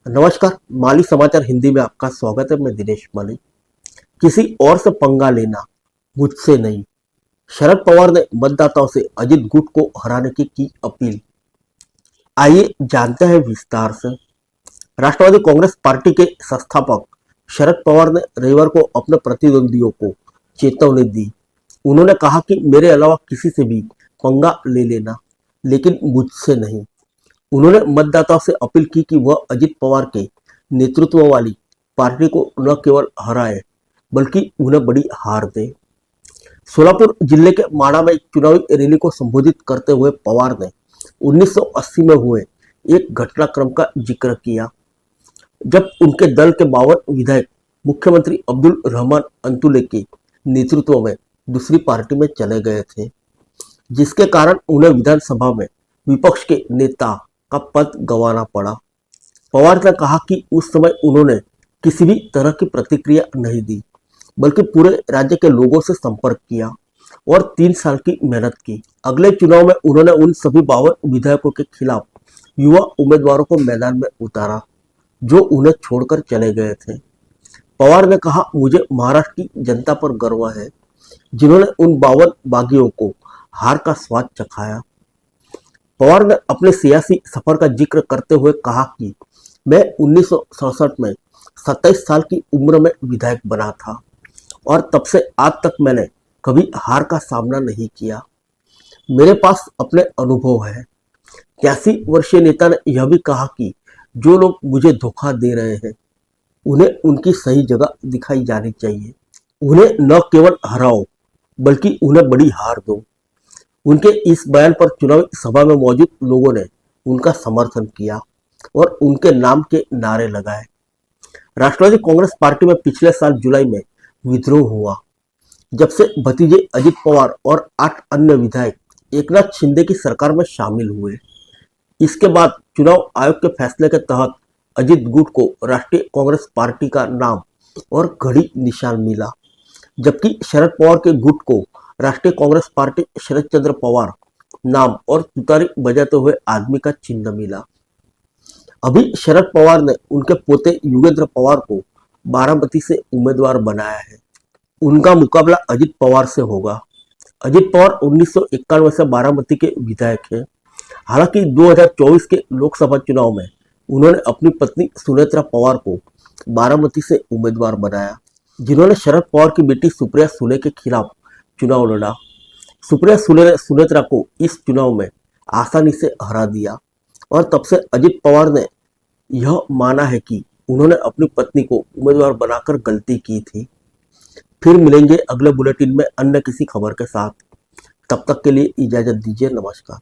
नमस्कार। माली समाचार हिंदी में आपका स्वागत है। मैं दिनेश माली। किसी और से पंगा लेना, मुझसे नहीं। शरद पवार ने मतदाताओं से अजित गुट को हराने की अपील। आइए जानते हैं विस्तार से। राष्ट्रवादी कांग्रेस पार्टी के संस्थापक शरद पवार ने रविवार को अपने प्रतिद्वंदियों को चेतावनी दी। उन्होंने कहा कि मेरे अलावा किसी से भी पंगा ले लेना, लेकिन मुझसे नहीं। उन्होंने मतदाताओं से अपील की कि वह अजित पवार के नेतृत्व वाली पार्टी को न केवल हराए, बल्कि उन्हें बड़ी हार दे। सोलापुर जिले के माणा में एक चुनावी रैली को संबोधित करते हुए पवार ने 1980 में हुए एक घटनाक्रम का जिक्र किया, जब उनके दल के 52 विधायक मुख्यमंत्री अब्दुल रहमान अंतुले के नेतृत्व में दूसरी पार्टी में चले गए थे, जिसके कारण उन्हें विधानसभा में विपक्ष के नेता का पद गंवाना पड़ा। पवार ने कहा कि उस समय उन्होंने किसी भी तरह की प्रतिक्रिया नहीं दी, बल्कि पूरे राज्य के लोगों से संपर्क किया और 3 साल की मेहनत की। अगले चुनाव में उन्होंने उन सभी 52 विधायकों के खिलाफ युवा उम्मीदवारों को मैदान में उतारा, जो उन्हें छोड़कर चले गए थे। पवार ने कहा, मुझे महाराष्ट्र की जनता पर गर्व है, जिन्होंने उन 52 बागियों को हार का स्वाद चखाया। पवार ने अपने सियासी सफर का जिक्र करते हुए कहा कि मैं 1967 में 27 साल की उम्र में विधायक बना था और तब से आज तक मैंने कभी हार का सामना नहीं किया। मेरे पास अपने अनुभव है। 83 वर्षीय नेता ने यह भी कहा कि जो लोग मुझे धोखा दे रहे हैं, उन्हें उनकी सही जगह दिखाई जानी चाहिए। उन्हें न केवल हराओ, बल्कि उन्हें बड़ी हार दो। उनके इस बयान पर चुनावी सभा में मौजूद लोगों ने उनका समर्थन किया और उनके नाम के नारे लगाए। राष्ट्रवादी कांग्रेस पार्टी में पिछले साल जुलाई में विद्रोह हुआ, जब से भतीजे अजित पवार और 8 अन्य विधायक एकनाथ शिंदे की सरकार में शामिल हुए। इसके बाद चुनाव आयोग के फैसले के तहत अजित गुट को राष्ट्रीय कांग्रेस पार्टी का नाम और घड़ी निशान मिला, जबकि शरद पवार के गुट को राष्ट्रीय कांग्रेस पार्टी शरद चंद्र पवार नाम और तुतारी बजाते हुए आदमी का चिन्ह मिला। अभी शरद पवार ने उनके पोते युगेंद्र पवार को बारामती से उम्मीदवार बनाया है। उनका मुकाबला अजित पवार से होगा। अजित पवार 1991 से बारामती के विधायक हैं। हालांकि 2024 के लोकसभा चुनाव में उन्होंने अपनी पत्नी सुनेत्रा पवार को बारामती से उम्मीदवार बनाया, जिन्होंने शरद पवार की बेटी सुप्रिया सुले के खिलाफ चुनाव लड़ा। सुप्रिया सुले ने सुनेत्रा को इस चुनाव में आसानी से हरा दिया और तब से अजित पवार ने यह माना है कि उन्होंने अपनी पत्नी को उम्मीदवार बनाकर गलती की थी। फिर मिलेंगे अगले बुलेटिन में अन्य किसी खबर के साथ। तब तक के लिए इजाजत दीजिए। नमस्कार।